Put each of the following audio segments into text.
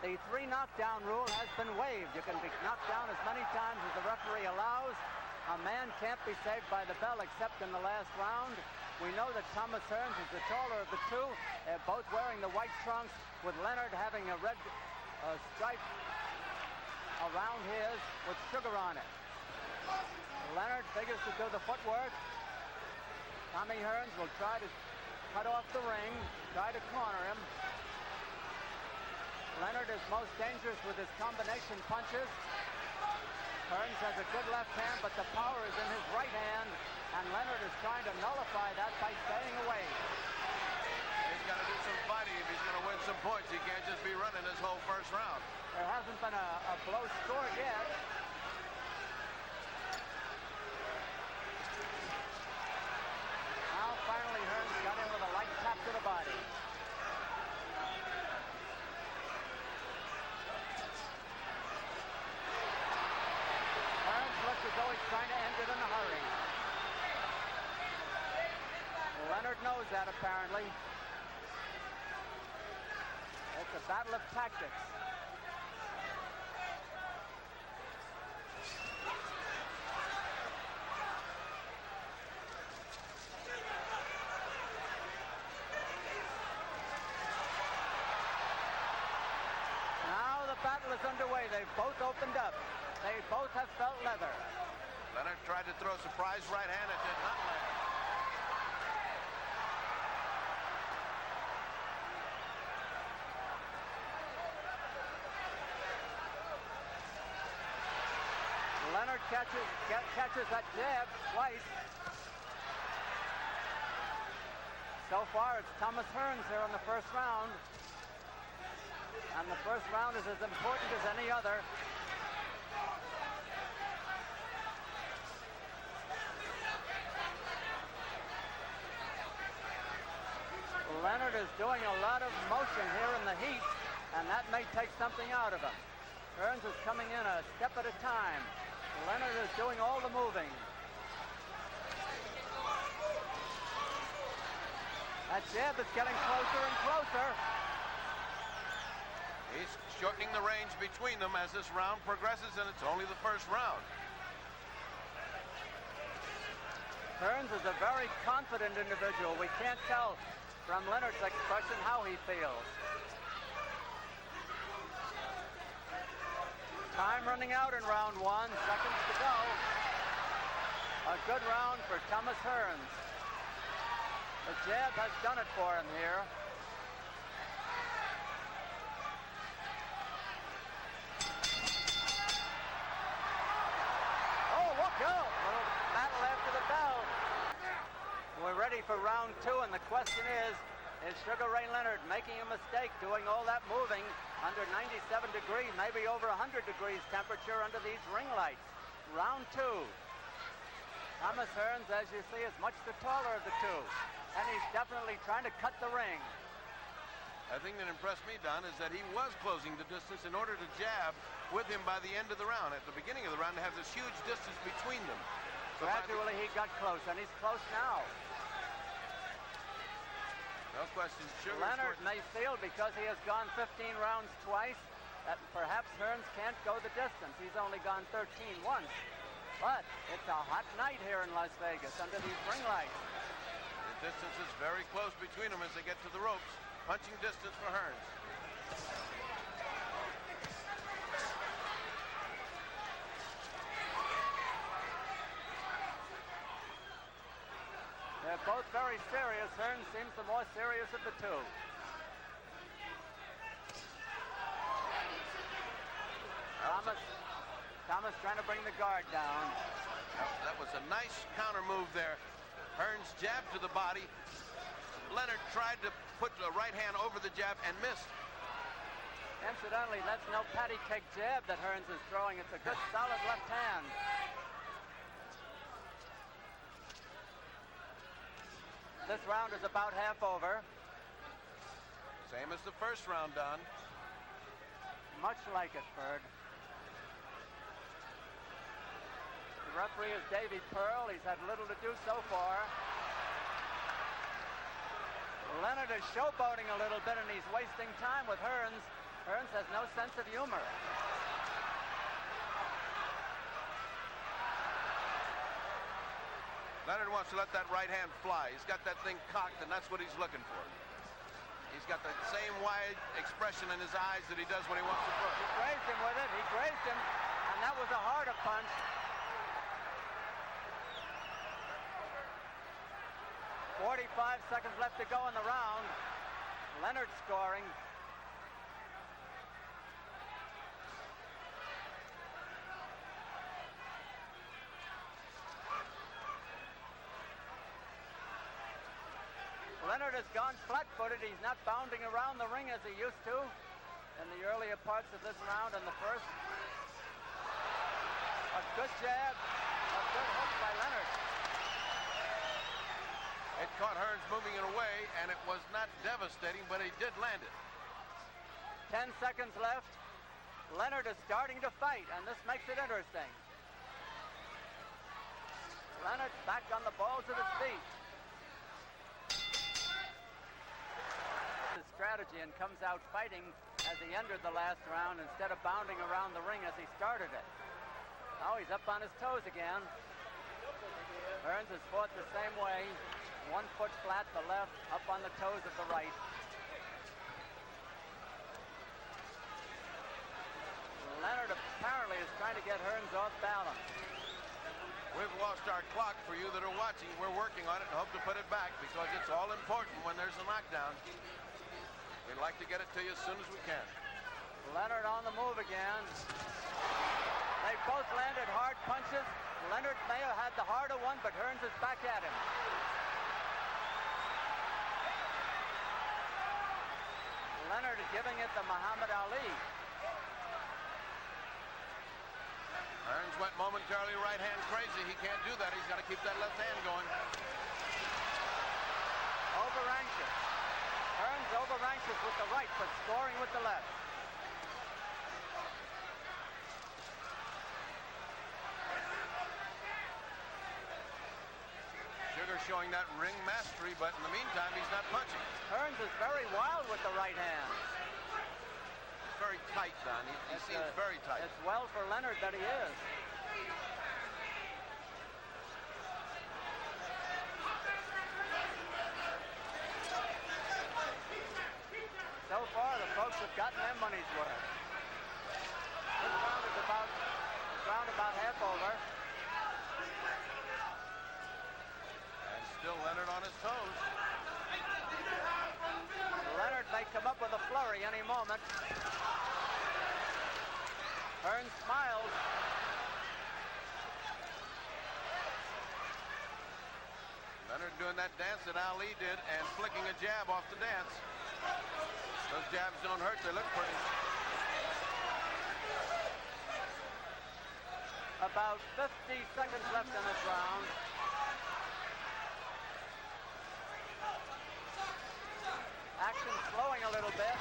the 3 knockdown rule has been waived. You can be knocked down as many times as the referee allows. A man can't be saved by the bell except in the last round. We know that Thomas Hearns is the taller of the two. They're both wearing the white trunks, with Leonard having a red stripe around his with sugar on it. Leonard figures to do the footwork. Tommy Hearns will try to cut off the ring, try to corner him. Leonard is most dangerous with his combination punches. Hearns has a good left hand, but the power is in his right hand, and Leonard is trying to nullify that by staying away. He's got to do some fighting if he's going to win some points. He can't just be running this whole first round. There hasn't been a blow scored yet. Now finally Hearns got in with a light tap to the body. Hearns looks as though he's trying to end it in a hurry. Leonard knows that apparently. It's a battle of tactics. Now the battle is underway. They've both opened up. They both have felt leather. Leonard tried to throw a surprise right hand. It did not land. Leonard catches that jab twice. So far, it's Thomas Hearns here in the first round. And the first round is as important as any other. Leonard is doing a lot of motion here in the heat, and that may take something out of him. Hearns is coming in a step at a time. Leonard is doing all the moving. That jab is getting closer and closer. He's shortening the range between them as this round progresses, and it's only the first round. Hearns is a very confident individual. We can't tell from Leonard's expression how he feels. Time running out in round 1, seconds to go. A good round for Thomas Hearns. The jab has done it for him here. Oh, look out! Little battle after the bell. We're ready for round 2, and the question is Sugar Ray Leonard making a mistake doing all that moving under 97 degrees, maybe over 100 degrees temperature under these ring lights? Round 2. Thomas Hearns, as you see, is much the taller of the two, and he's definitely trying to cut the ring. The thing that impressed me, Don, is that he was closing the distance in order to jab with him by the end of the round. At the beginning of the round, to have this huge distance between them. Gradually, he got close, and he's close now. No question. Leonard may feel, because he has gone 15 rounds twice, that perhaps Hearns can't go the distance. He's only gone 13 once. But it's a hot night here in Las Vegas under these ring lights. The distance is very close between them as they get to the ropes. Punching distance for Hearns. They're both very serious. Hearns seems the more serious of the two. Thomas trying to bring the guard down. That was a nice counter move there. Hearns jabbed to the body. Leonard tried to put the right hand over the jab and missed. Incidentally, that's no patty cake jab that Hearns is throwing. It's a good solid left hand. This round is about half over. Same as the first round, Don. Much like it, Bird. The referee is Davy Pearl. He's had little to do so far. Leonard is showboating a little bit, and he's wasting time with Hearns. Hearns has no sense of humor. Leonard wants to let that right hand fly. He's got that thing cocked, and that's what he's looking for. He's got the same wide expression in his eyes that he does when he wants to throw. He grazed him with it. He grazed him, and that was a harder punch. .45 seconds left to go in the round. Leonard scoring. Leonard has gone flat-footed. He's not bounding around the ring as he used to in the earlier parts of this round and the first. A good jab, a good hook by Leonard. It caught Hearns moving it away, and it was not devastating, but he did land it. 10 seconds left. Leonard is starting to fight, and this makes it interesting. Leonard back on the balls of his feet. His strategy and comes out fighting as he entered the last round instead of bounding around the ring as he started it. Now he's up on his toes again. Hearns has fought the same way. 1 foot flat, the left, up on the toes of the right. Leonard apparently is trying to get Hearns off balance. We've lost our clock. For you that are watching, we're working on it and hope to put it back because it's all important when there's a knockdown. We'd like to get it to you as soon as we can. Leonard on the move again. They both landed hard punches. Leonard may have had the harder one, but Hearns is back at him. Leonard is giving it to Muhammad Ali. Hearns went momentarily right hand crazy. He can't do that. He's got to keep that left hand going. Over anxious. Hearns over anxious with the right, but scoring with the left. Sugar showing that ring mastery, but in the meantime, he's not punching. Hearns is very wild with the right hand. It's very tight, Don. He seems very tight. It's well for Leonard that he is. So far, the folks have gotten their money's worth. This round is about half over. And still Leonard on his toes. Leonard may come up with a flurry any moment. Hearns smiles. Leonard doing that dance that Ali did and flicking a jab off the dance. Those jabs don't hurt, they look pretty. About 50 seconds left in this round. Action slowing a little bit.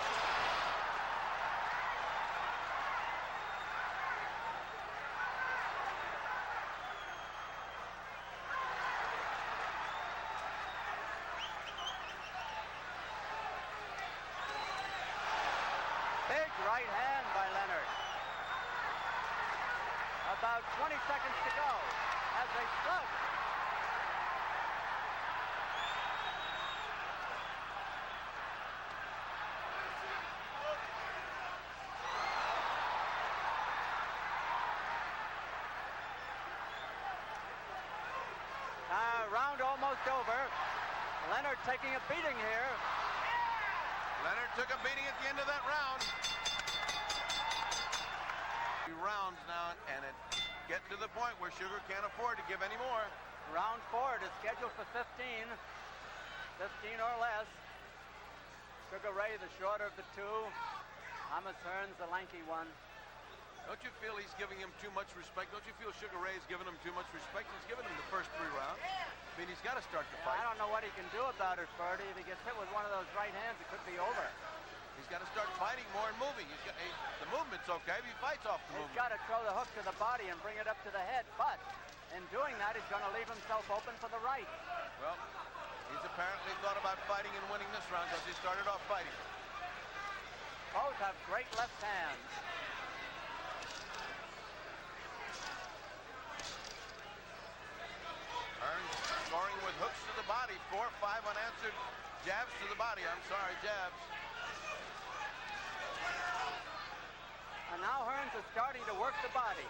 Big right hand by Leonard. About 20 seconds to go as they slug. Round almost over. Leonard taking a beating here. Leonard took a beating at the end of that round. 2 rounds now, and it getting to the point where Sugar can't afford to give any more. Round 4 is scheduled for 15. 15 or less. Sugar Ray, the shorter of the two. Thomas Hearns, the lanky one. Don't you feel he's giving him too much respect? Don't you feel Sugar Ray's giving him too much respect? He's given him the first 3 rounds. I mean, he's got to start the fight. I don't know what he can do about it, Ferdy. If he gets hit with one of those right hands, it could be over. He's got to start fighting more and moving. The movement's okay, but he fights off the movement. He's got to throw the hook to the body and bring it up to the head, but in doing that, he's going to leave himself open for the right. Well, he's apparently thought about fighting and winning this round because he started off fighting. Both have great left hands. Hearns scoring with hooks to the body. 4 or 5 unanswered jabs to the body. I'm sorry, jabs. And now Hearns is starting to work the body.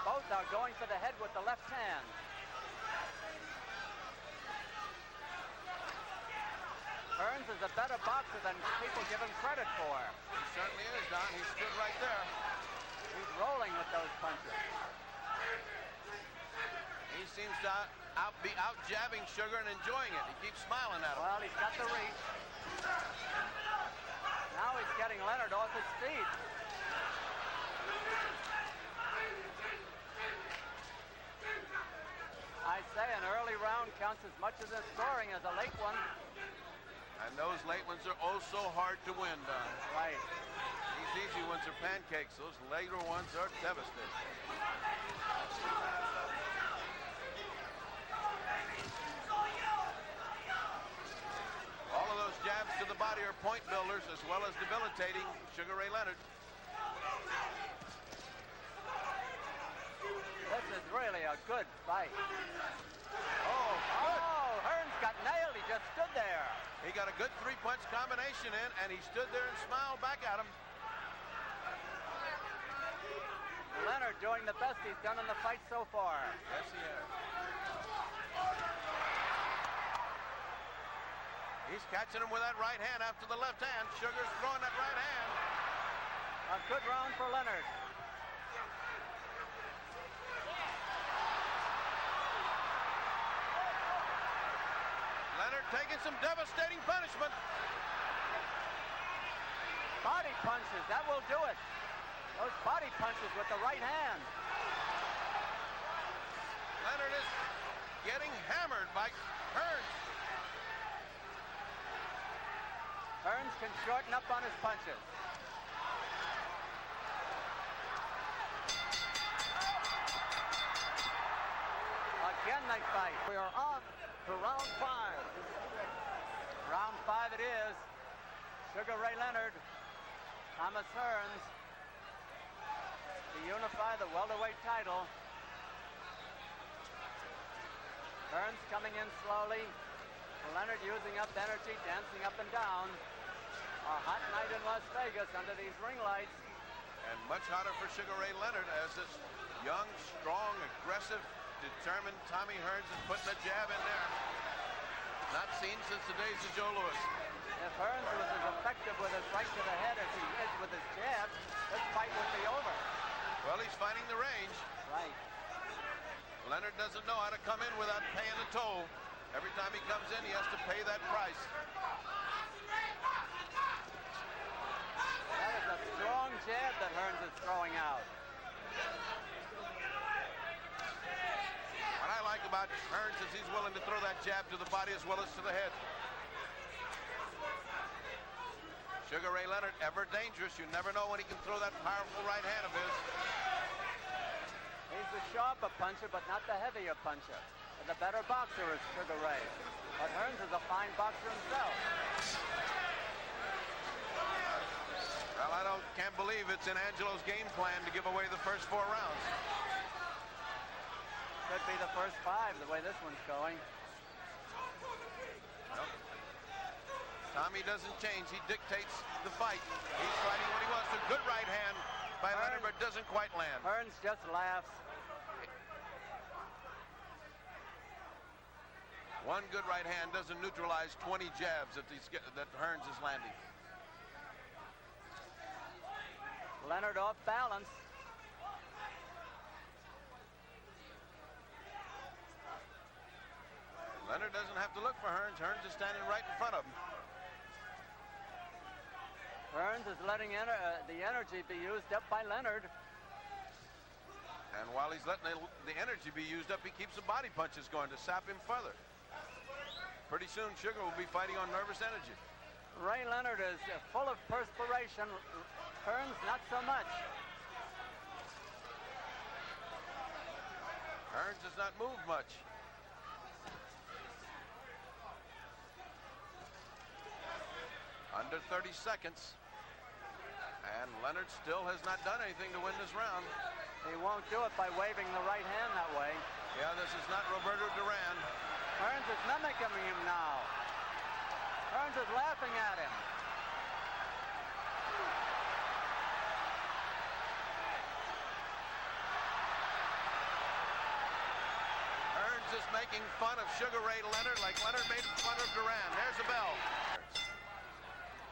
Both are going for the head with the left hand. Hearns is a better boxer than people give him credit for. He certainly is, Don. He stood right there. He's rolling with those punches. He seems to be out jabbing Sugar and enjoying it. He keeps smiling at him. Well, he's got the reach. Now he's getting Leonard off his feet. I say an early round counts as much as a scoring as a late one. And those late ones are oh so hard to win, Don. Right. These easy ones are pancakes. Those later ones are devastating. All of those jabs to the body are point builders as well as debilitating Sugar Ray Leonard. This is really a good fight. Oh, good. Oh, Hearns got nailed. He just stood there. He got a good 3-punch combination in, and he stood there and smiled back at him. Leonard doing the best he's done in the fight so far. Yes, he has. He's catching him with that right hand after the left hand. Sugar's throwing that right hand. A good round for Leonard. Leonard taking some devastating punishment. Body punches, that will do it. Those body punches with the right hand. Leonard is getting hammered by Hearns. Hearns can shorten up on his punches. Again they fight. We are on to round 5. Round 5 it is. Sugar Ray Leonard, Thomas Hearns to unify the welterweight title. Hearns coming in slowly. Leonard using up energy, dancing up and down. A hot night in Las Vegas under these ring lights. And much hotter for Sugar Ray Leonard as this young, strong, aggressive, determined Tommy Hearns is putting a jab in there. Not seen since the days of Joe Louis. If Hearns was as effective with his right to the head as he is with his jab, this fight would be over. Well, he's finding the range. Right. Leonard doesn't know how to come in without paying the toll. Every time he comes in, he has to pay that price. That is a strong jab that Hearns is throwing out. What I like about Hearns is he's willing to throw that jab to the body as well as to the head. Sugar Ray Leonard, ever dangerous. You never know when he can throw that powerful right hand of his. He's the sharper puncher, but not the heavier puncher. The better boxer is Sugar Ray. But Hearns is a fine boxer himself. Well, I can't believe it's in Angelo's game plan to give away the first 4 rounds. Could be the first 5, the way this one's going. Well, Tommy doesn't change. He dictates the fight. He's fighting when he wants to. Good right hand by Leonard, but doesn't quite land. Hearns just laughs. One good right hand doesn't neutralize 20 jabs that Hearns is landing. Leonard off balance. Leonard doesn't have to look for Hearns. Hearns is standing right in front of him. Hearns is letting the energy be used up by Leonard. And while he's letting the energy be used up, he keeps the body punches going to sap him further. Pretty soon, Sugar will be fighting on nervous energy. Ray Leonard is full of perspiration. Hearns, not so much. Hearns does not move much. Under 30 seconds. And Leonard still has not done anything to win this round. He won't do it by waving the right hand that way. Yeah, this is not Roberto Duran. Hearns is mimicking him now. Hearns is laughing at him. Hearns is making fun of Sugar Ray Leonard like Leonard made fun of Duran. There's a bell.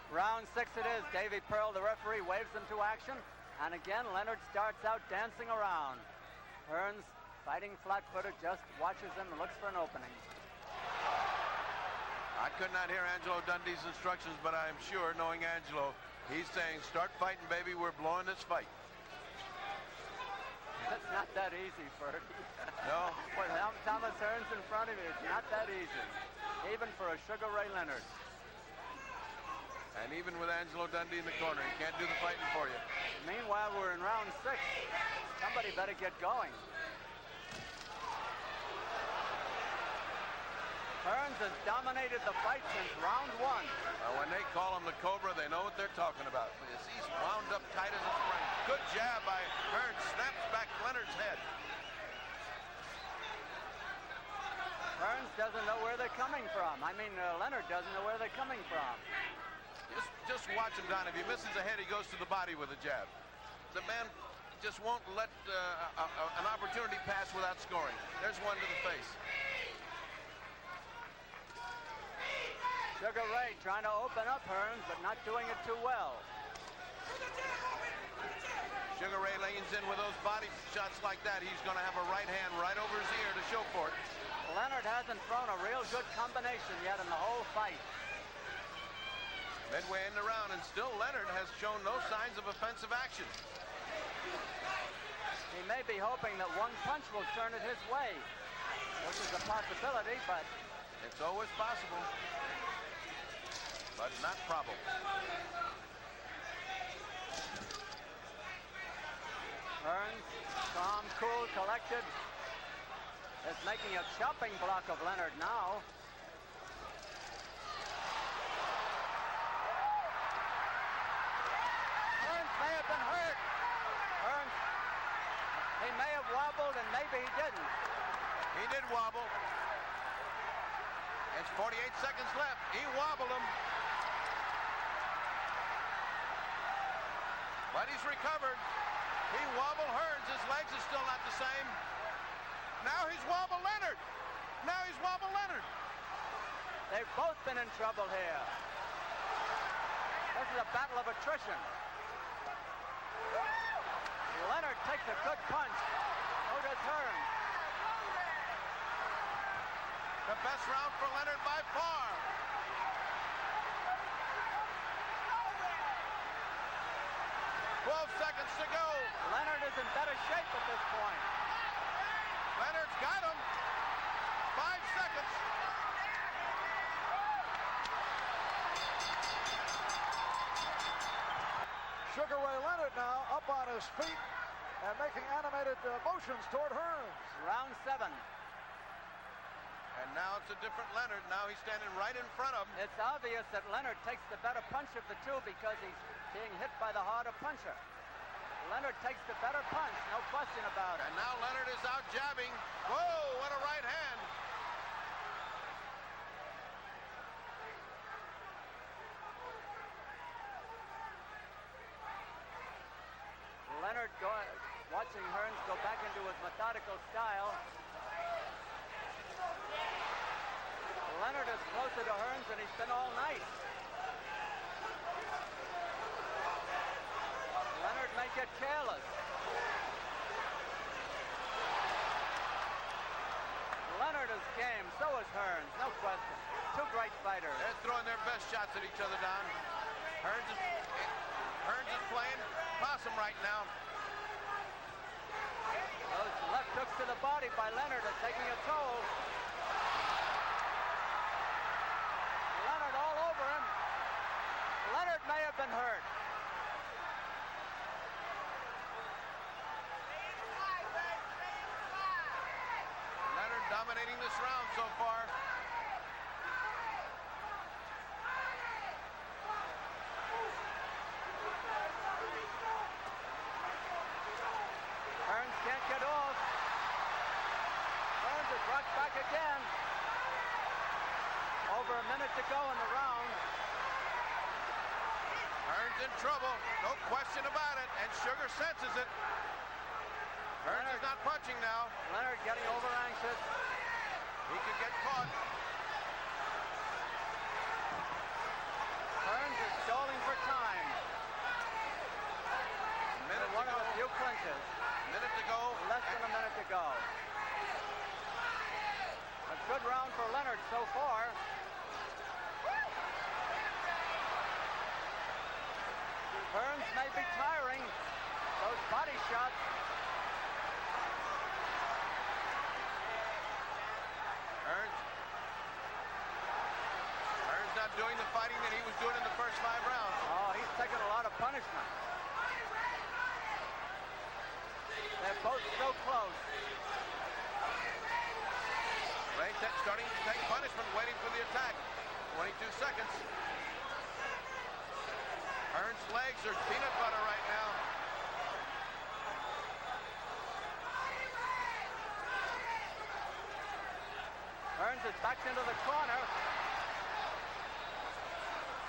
Round 6 it is. Davy Pearl, the referee, waves them to action. And again, Leonard starts out dancing around. Hearns, fighting flat-footed, just watches him and looks for an opening. I could not hear Angelo Dundee's instructions, but I'm sure, knowing Angelo, he's saying, start fighting, baby. We're blowing this fight. It's not that easy, Ferdy. No. With Thomas Hearns in front of you, it's not that easy. Even for a Sugar Ray Leonard. And even with Angelo Dundee in the corner, he can't do the fighting for you. Meanwhile, we're in round 6. Somebody better get going. Hearns has dominated the fight since round 1. When they call him the Cobra, they know what they're talking about. He's wound up tight as a spring. Good jab by Hearns. Snaps back Leonard's head. Hearns doesn't know where they're coming from. I mean, Leonard doesn't know where they're coming from. Just watch him, Don. If he misses a head, he goes to the body with a jab. The man just won't let an opportunity pass without scoring. There's one to the face. Sugar Ray trying to open up Hearns, but not doing it too well. Sugar Ray leans in with those body shots like that. He's going to have a right hand right over his ear to show for it. Leonard hasn't thrown a real good combination yet in the whole fight. Midway in the round, and still Leonard has shown no signs of offensive action. He may be hoping that one punch will turn it his way, which is a possibility, but... It's always possible, but not probable. Hearns, calm, cool, collected, is making a chopping block of Leonard now. Hearns may have been hurt. Hearns, he may have wobbled and maybe he didn't. He did wobble. It's 48 seconds left. He wobbled him. But he's recovered. He wobbled Hearns. His legs are still not the same. Now he's wobbled Leonard. Now he's wobbled Leonard. They've both been in trouble here. This is a battle of attrition. Leonard takes a good punch. So does Hearns. The best round for Leonard by far. Seconds to go. Leonard is in better shape at this point. Leonard's got him. 5 seconds. Sugar Ray Leonard now up on his feet and making animated motions toward Hearns. Round 7. And now it's a different Leonard. Now he's standing right in front of him. It's obvious that Leonard takes the better punch of the two because he's being hit by the harder puncher. Leonard takes the better punch, no question about it. And now Leonard is out jabbing. Whoa, what a right hand. Leonard watching Hearns go back into his methodical style. Leonard is closer to Hearns than he's been all night. Leonard may get careless. Leonard is game, so is Hearns, no question. Two great fighters. They're throwing their best shots at each other, Don. Hearns is playing possum right now. Those left hooks to the body by Leonard are taking a toll. Leonard all over him. Leonard may have been hurt. Leonard dominating this round so far. in trouble, no question about it, and Sugar senses it. Hearns is not punching now. Leonard getting over anxious. He could get caught. Hearns is stalling for time. Minute One to of go. the few clinches. Minute to go. Less than a minute to go. A good round for Leonard so far. Hearns may be tiring. Those body shots. Hearns not doing the fighting that he was doing in the first 5 rounds. Oh, he's taking a lot of punishment. They're both so close. Ray starting to take punishment, waiting for the attack. 22 seconds. Hearns' legs are peanut butter right now. Hearns is backed into the corner.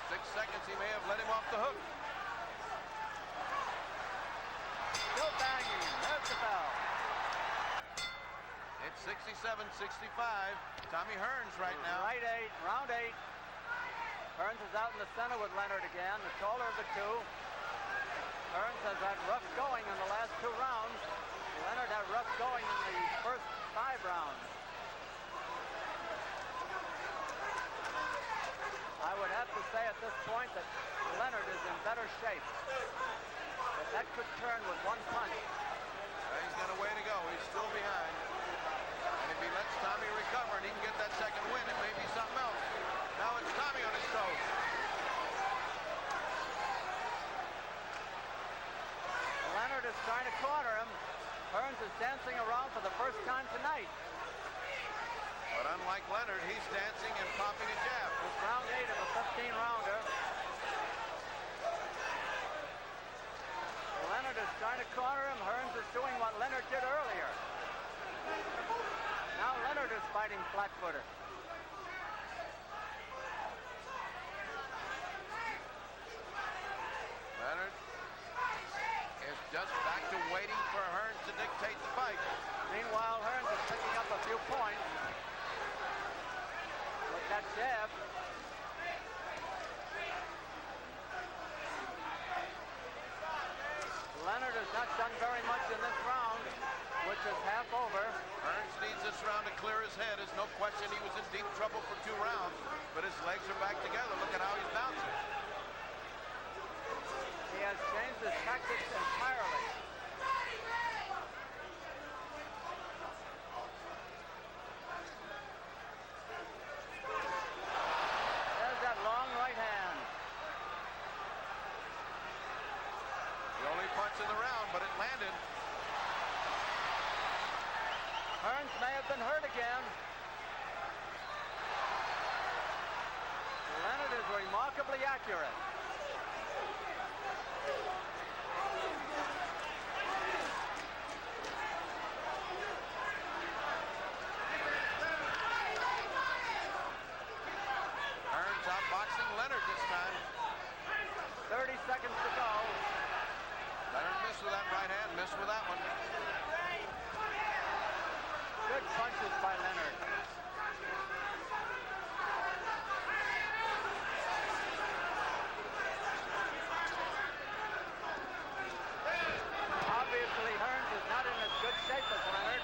6 seconds, he may have let him off the hook. Still banging. There's the bell. It's 67-65. Tommy Hearns right now. Right 8, round 8. Hearns is out in the center with Leonard again, the taller of the two. Hearns has had rough going in the last 2 rounds. Leonard had rough going in the first 5 rounds. I would have to say at this point that Leonard is in better shape. But that could turn with one punch. He's got a way to go. He's still behind. And if he lets Tommy recover and he can get that second win, it may be something else. Now it's Tommy on his toes. Leonard is trying to corner him. Hearns is dancing around for the first time tonight. But unlike Leonard, he's dancing and popping a jab. It's round 8 of a 15-rounder. Leonard is trying to corner him. Hearns is doing what Leonard did earlier. Now Leonard is fighting flat-footed. Leonard is just back to waiting for Hearns to dictate the fight. Meanwhile, Hearns is picking up a few points. With that jab. Leonard has not done very much in this round, which is half over. Hearns needs this round to clear his head. There's no question he was in deep trouble for 2 rounds, but his legs are back together. Look at how he's bouncing. He has changed his tactics entirely. There's that long right hand. The only punch in the round, but it landed. Hearns may have been hurt again. Leonard is remarkably accurate. Hearns outboxing Leonard this time. 30 seconds to go. Leonard missed with that right hand, missed with that one. Good punches by Leonard. Obviously, Hearns is not in as good shape as Leonard.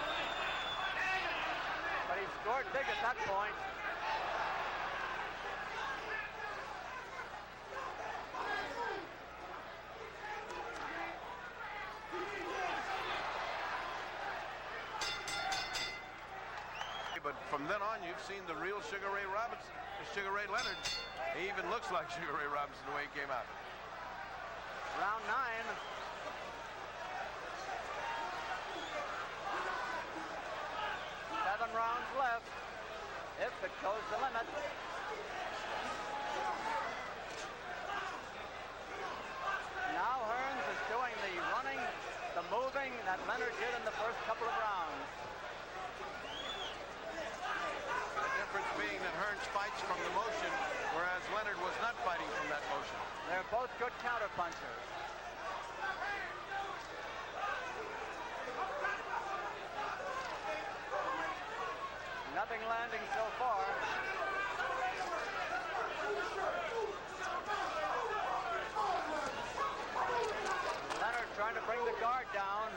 But he scored big at that point. But from then on, you've seen the real Sugar Ray Robinson, Sugar Ray Leonard. He even looks like Sugar Ray Robinson the way he came out. Round 9. 7 rounds left. If it goes the limit. Now Hearns is doing the running, the moving that Leonard did in the first couple of rounds. difference being that Hearns fights from the motion, whereas Leonard was not fighting from that motion. They're both good counter punchers. Nothing landing so far. Leonard trying to bring the guard down.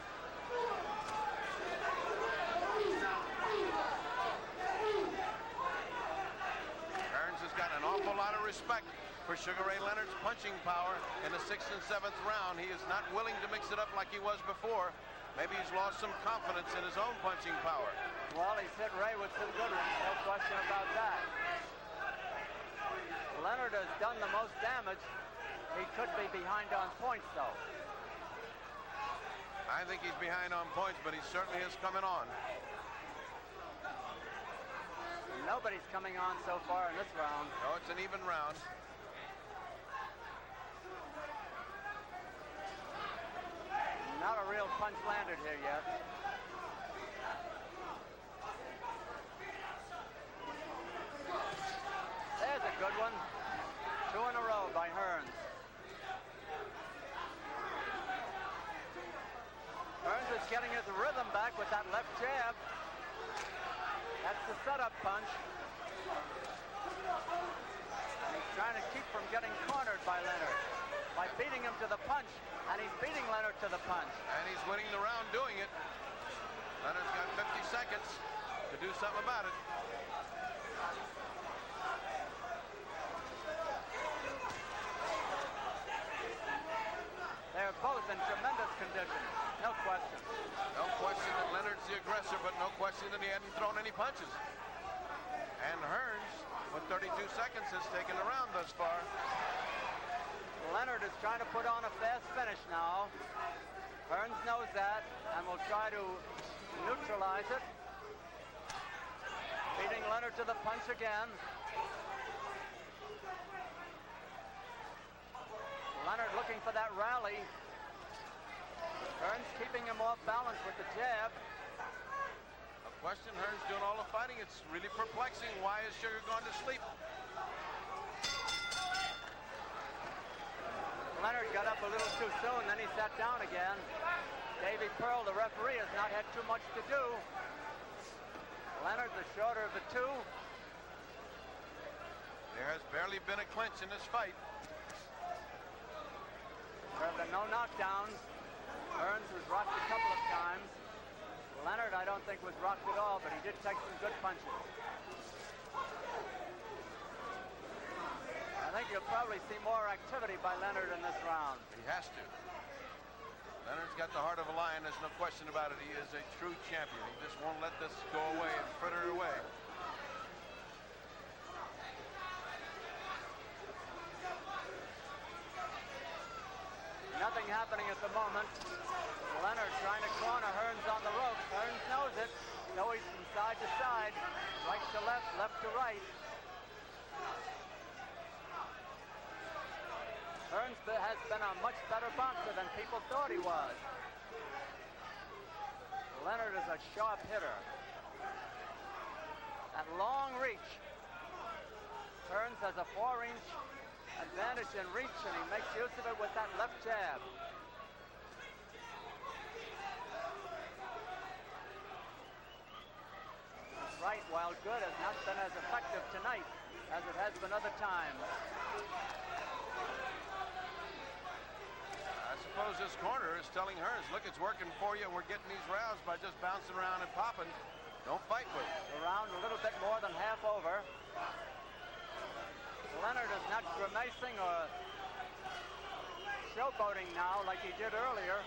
Hearns has got an awful lot of respect for Sugar Ray Leonard's punching power in the 6th and 7th round. He is not willing to mix it up like he was before. Maybe he's lost some confidence in his own punching power. Well, he's hit Ray with some good ones, no question about that. Leonard has done the most damage. He could be behind on points, though. I think he's behind on points, but he certainly is coming on. Nobody's coming on so far in this round. No, it's an even round. Not a real punch landed here yet. There's a good one. 2 in a row by Hearns. Hearns is getting his rhythm back with that left jab. That's the setup punch. And he's trying to keep from getting cornered by Leonard by beating him to the punch, and he's beating Leonard to the punch. And he's winning the round doing it. Leonard's got 50 seconds to do something about it. They're both in tremendous condition, no question. No question that Leonard's the aggressor, but no question that he hadn't thrown any punches. And Hearns, with 32 seconds, has taken the round thus far. Leonard is trying to put on a fast finish now. Hearns knows that and will try to neutralize it. Beating Leonard to the punch again. Leonard looking for that rally. Hearns keeping him off balance with the jab. A question, Hearns doing all the fighting. It's really perplexing. Why is Sugar gone to sleep? Leonard got up a little too soon, then he sat down again. Davy Pearl, the referee, has not had too much to do. Leonard, the shorter of the two. There has barely been a clinch in this fight. There have been no knockdowns. Hearns was rocked a couple of times. Leonard, I don't think, was rocked at all, but he did take some good punches. I think you'll probably see more activity by Leonard in this round. He has to. Leonard's got the heart of a lion. There's no question about it. He is a true champion. He just won't let this go away and fritter away. Nothing happening at the moment. Leonard trying to corner Hearns on the ropes. Hearns knows it. So he's from side to side, right to left, left to right. Hearns has been a much better boxer than people thought he was. Leonard is a sharp hitter. At long reach, Hearns has a 4-inch advantage in reach, and he makes use of it with that left jab. Right, while good, has not been as effective tonight as it has been other times. I suppose this corner is telling Hearns, look, it's working for you, and we're getting these rounds by just bouncing around and popping. Don't fight with it. The round a little bit more than half over. Leonard is not grimacing or showboating now like he did earlier.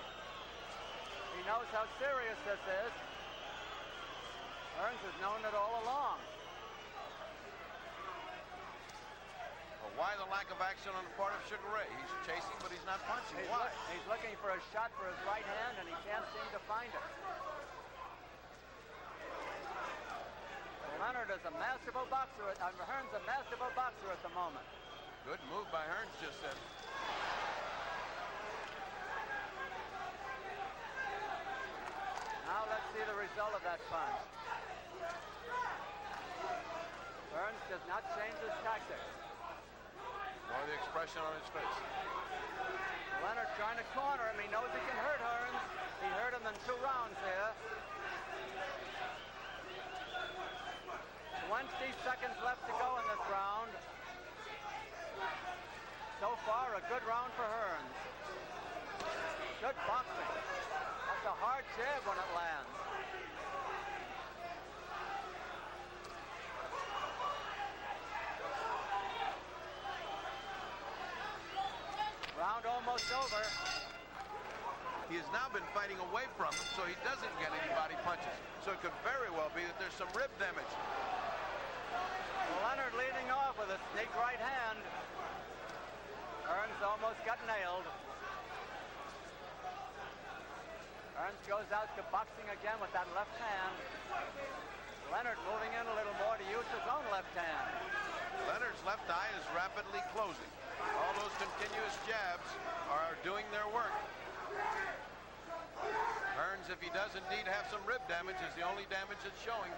He knows how serious this is. Hearns has known it all along. Well, why the lack of action on the part of Sugar Ray? He's chasing, but he's not punching. Why? He's looking for a shot for his right hand, and he can't seem to find it. Leonard is a masterful boxer. Hearns a masterful boxer at the moment. Good move by Hearns just then. Now let's see the result of that punch. Hearns does not change his tactics. Nor the expression on his face. Leonard trying to corner him. He knows he can hurt Hearns. He hurt him in 2 rounds here. 20 seconds left to go in this round. So far, a good round for Hearns. Good boxing. That's a hard jab when it lands. Round almost over. He has now been fighting away from him, so he doesn't get any body punches. So it could very well be that there's some rib damage. Leonard leading off with a sneak right hand. Hearns almost got nailed. Hearns goes out to boxing again with that left hand. Leonard moving in a little more to use his own left hand. Leonard's left eye is rapidly closing. All those continuous jabs are doing their work. Hearns, if he does indeed have some rib damage, is the only damage that's showing.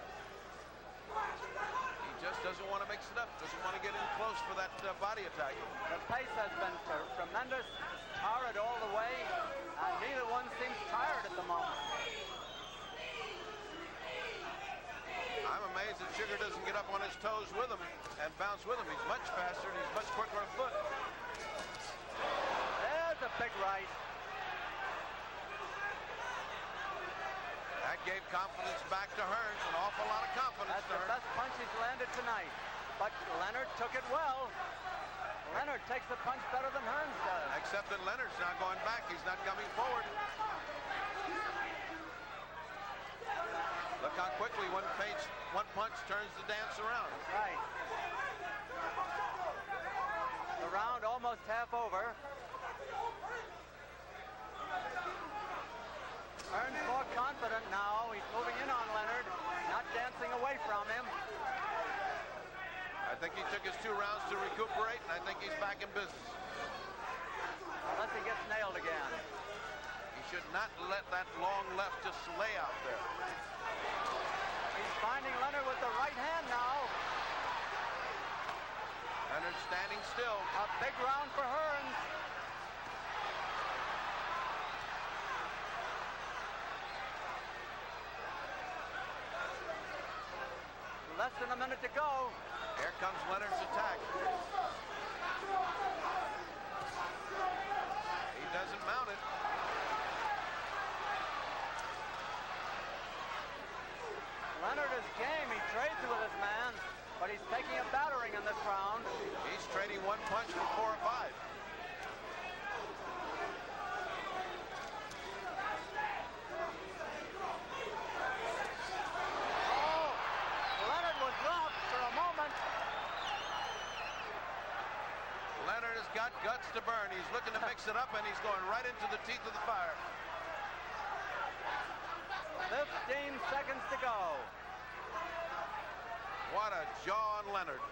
He just doesn't want to mix it up, doesn't want to get in close for that body attack. The pace has been tremendous, torrid all the way, and neither one seems tired at the moment. I'm amazed that Sugar doesn't get up on his toes with him and bounce with him. He's much faster and he's much quicker of foot. There's a big right. That gave confidence back to Hearns, an awful lot of confidence. That's the best punch he's landed tonight. But Leonard took it well. Leonard takes the punch better than Hearns does. Except that Leonard's not going back. He's not coming forward. Look how quickly one punch turns the dance around. That's right. The round almost half over. Hearns more confident now. He's moving in on Leonard, not dancing away from him. I think he took his 2 rounds to recuperate, and I think he's back in business. Unless he gets nailed again. He should not let that long left just lay out there. He's finding Leonard with the right hand now. Leonard standing still. A big round for Hearns. Less than a minute to go. Here comes Leonard's attack. He doesn't mount it. Leonard is game. He trades with his man, but he's taking a battering in this round. He's trading 1 punch for 4 or 5. Oh, Leonard was robbed for a moment. Leonard has got guts to burn. He's looking to mix it up, and he's going right into the teeth of the fire. 15 seconds to go. What a jaw on Leonard.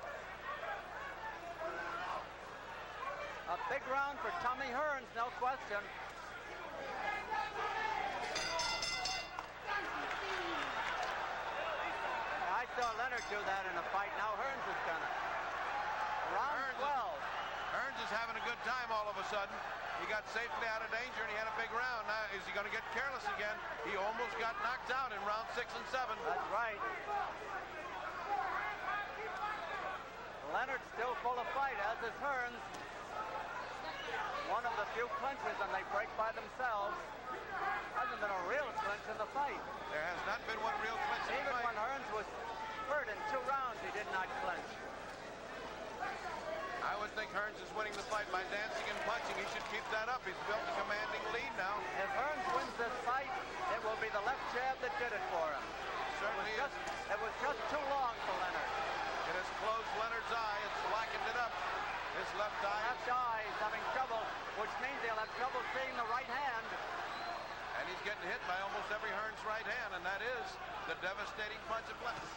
A big round for Tommy Hearns, no question. I saw Leonard do that in a fight. Now Hearns has done it. Round 12. Hearns is having a good time all of a sudden. He got safely out of danger, and he had a big round. Now, is he going to get careless again? He almost got knocked out in round 6 and 7. That's right. Leonard's still full of fight, as is Hearns. One of the few clinches, and they break by themselves. Hasn't been a real clinch in the fight. There has not been one real clinch in the Even fight. when Hearns was hurt in 2 rounds, he did not clinch. I would think Hearns is winning the fight by dancing and punching. He should keep that up. He's built a commanding lead now. If Hearns wins this fight, it will be the left jab that did it for him. Certainly It was just too long for Leonard. It has closed Leonard's eye. It's blackened it up. His left eye. Left eye is having trouble, which means he'll have trouble seeing the right hand. And he's getting hit by almost every Hearns right hand, and that is the devastating punch of Leonard.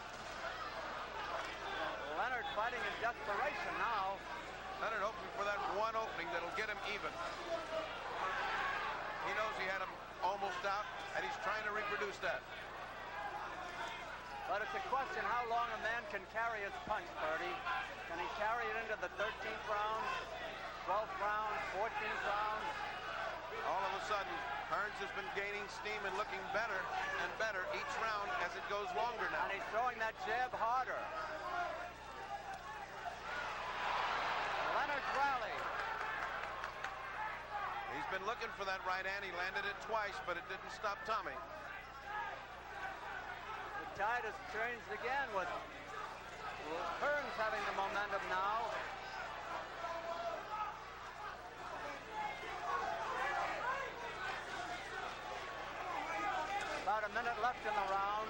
Leonard fighting in desperation now. Leonard hoping for that one opening that'll get him even. He knows he had him almost out, and he's trying to reproduce that. But it's a question how long a man can carry his punch, Bertie. Can he carry it into the 13th round, 12th round, 14th round? All of a sudden, Hearns has been gaining steam and looking better and better each round as it goes longer now. And he's throwing that jab harder. Leonard's rally. He's been looking for that right hand. He landed it twice, but it didn't stop Tommy. The tide has changed again with Hearns having the momentum now. About a minute left in the round.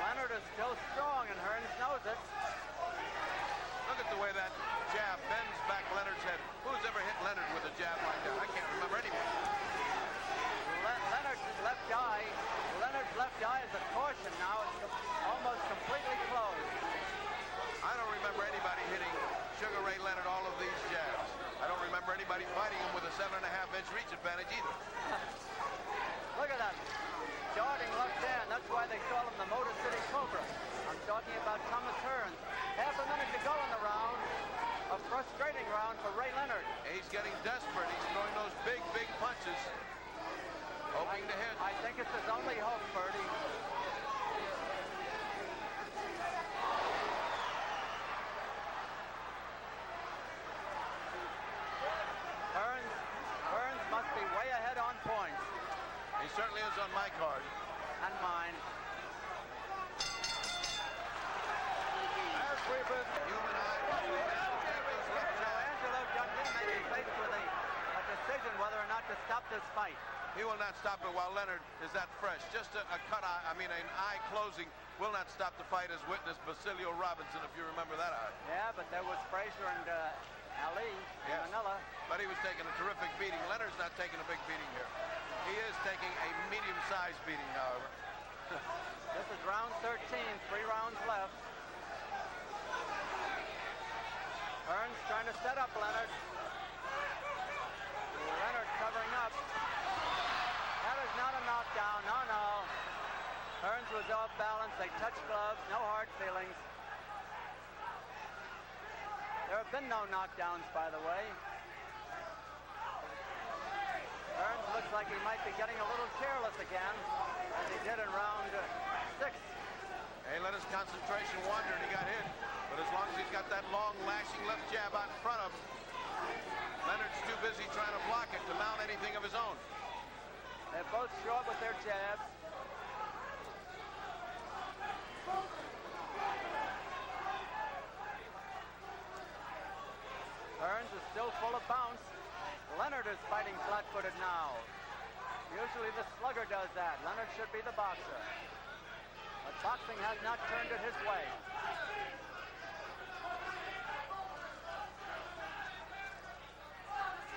Leonard is still strong, and Hearns knows it. Look at the way that jab bends back Leonard's head. Who's ever hit Leonard with a jab like that? I can't remember anyone. Leonard's left eye is a caution now. It's almost completely closed. I don't remember anybody hitting Sugar Ray Leonard all of these jabs. I don't remember anybody fighting him with a 7.5-inch reach advantage either. Look at that. Darting left hand. That's why they call him the Motor City Cobra. I'm talking about Thomas Hearns. Half a minute to go in the round. A frustrating round for Ray Leonard. He's getting desperate. He's throwing those big, big punches. Hoping to hit. I think it's his only hope, Bertie. Hearns must be way ahead on points. He certainly is on my card. And mine. As we've been Human eye. Angelo Dundee may be faced with a decision whether or not to stop this fight. He will not stop it while Leonard is that fresh. Just an eye closing will not stop the fight, as witnessed Basilio Robinson, if you remember that eye. Yeah, but there was Frazier and Ali in Manila. But he was taking a terrific beating. Leonard's not taking a big beating here. He is taking a medium-sized beating, however. This is round 13, 3 rounds left. Hearns trying to set up Leonard. Leonard covering up. That is not a knockdown, no. Hearns was off balance, they touched gloves, no hard feelings. There have been no knockdowns, by the way. Hearns looks like he might be getting a little careless again, as he did in round 6. He let his concentration wander and he got hit. But as long as he's got that long, lashing left jab out in front of him, Leonard's too busy trying to block it to mount anything of his own. They're both short with their jabs. Hearns is still full of bounce. Leonard is fighting flat-footed now. Usually the slugger does that. Leonard should be the boxer. But boxing has not turned it his way.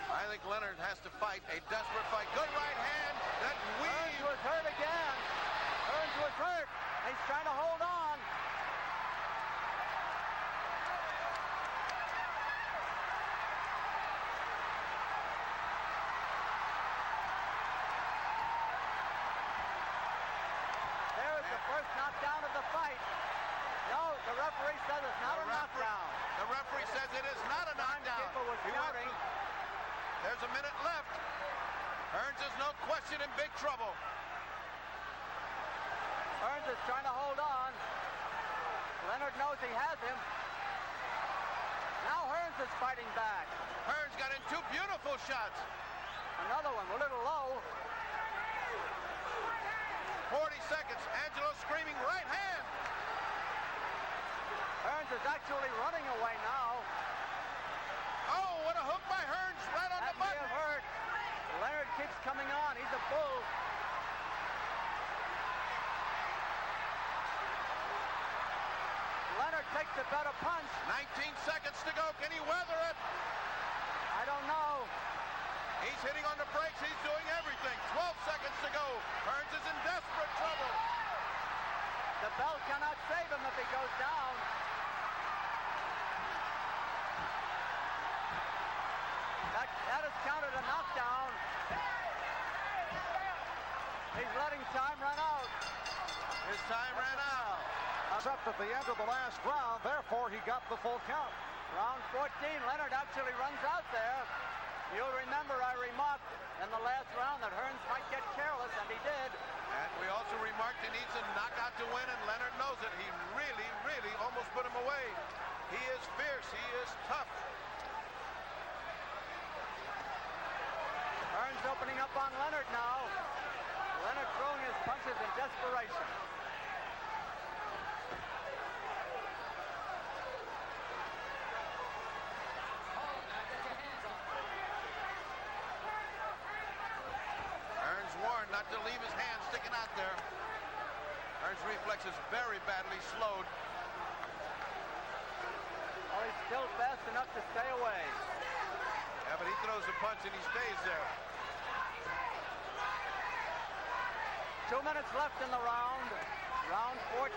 I think Leonard has to fight a desperate fight. Good right hand. That weave. Hearns was hurt again. Hearns was hurt. He's trying to hold on. There's the first knockdown of the fight. No, the referee says it's not a knockdown. The referee says it is not a knockdown. Timekeeper was counting. There's a minute left. Hearns is no question in big trouble. Hearns is trying to hold on. Leonard knows he has him. Now Hearns is fighting back. Hearns got in 2 beautiful shots. Another one, a little low. 40 seconds. Angelo screaming right hand. Hearns is actually running away now. Oh, what a hook by Hearns right on That the may button. have hurt. Leonard keeps coming on. He's a bull. Leonard takes a better punch. 19 seconds to go. Can he weather it? I don't know. He's hitting on the brakes. He's doing everything. 12 seconds to go. Hearns is in desperate trouble. The bell cannot save him if he goes down. That is counted a knockdown. He's letting time run out. His time ran out. Except at the end of the last round, therefore he got the full count. Round 14, Leonard actually runs out there. You'll remember I remarked in the last round that Hearns might get careless, and he did. And we also remarked he needs a knockout to win, and Leonard knows it. He really, really almost put him away. He is fierce. He is tough. Hearns opening up on Leonard now. Leonard throwing his punches in desperation. Hearns warned not to leave his hand sticking out there. Hearns' reflexes very badly slowed. Oh, he's still fast enough to stay away. Yeah, but he throws a punch and he stays there. 2 minutes left in the round. Round 14.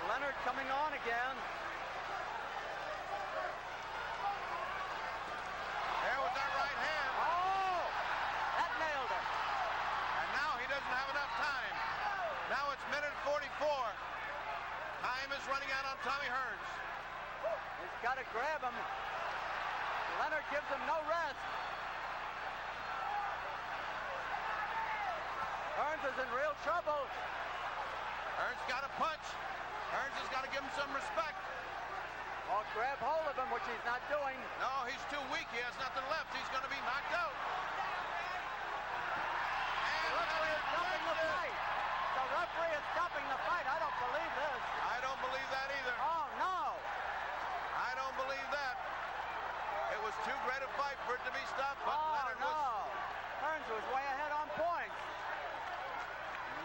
Leonard coming on again. There with that right hand. Oh! That nailed it. And now he doesn't have enough time. Now it's minute 44. Time is running out on Tommy Hearns. He's got to grab him. Leonard gives him no rest. Hearns is in real trouble. Hearns got a punch. Hearns has got to give him some respect. Or grab hold of him, which he's not doing. No, he's too weak. He has nothing left. He's going to be knocked out. And The referee is stopping the fight. The referee is stopping the fight. I don't believe this. I don't believe that either. Oh, no. I don't believe that. It was too great a fight for it to be stopped, but Oh, Leonard no. Hearns was way ahead on points.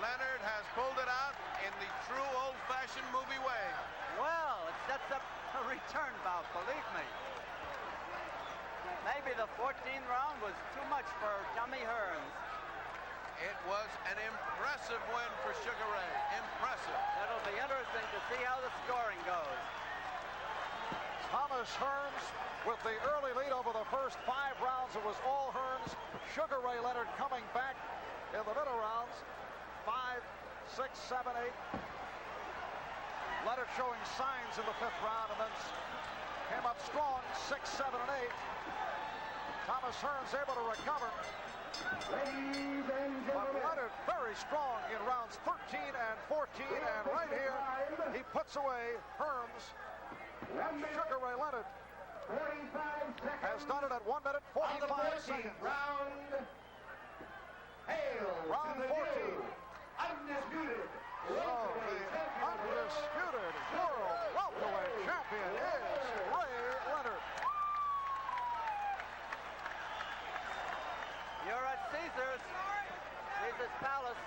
Leonard has pulled it out in the true old-fashioned movie way. Well, it sets up a return bout, believe me. Maybe the 14th round was too much for Tommy Hearns. It was an impressive win for Sugar Ray. Impressive. It'll be interesting to see how the scoring goes. Thomas Hearns with the early lead over the first 5 rounds. It was all Hearns. Sugar Ray Leonard coming back in the middle rounds. 5, 6, 7, 8. Leonard showing signs in the 5th round and then came up strong, 6, 7, and 8. Thomas Hearns able to recover. But Leonard very strong in rounds 13 and 14, and right here he puts away Hearns. Sugar Ray Leonard has done it at 1 minute 45 seconds. Round 14. Undisputed. So the undisputed world welterweight champion is Ray Leonard. You're at Caesar's Palace.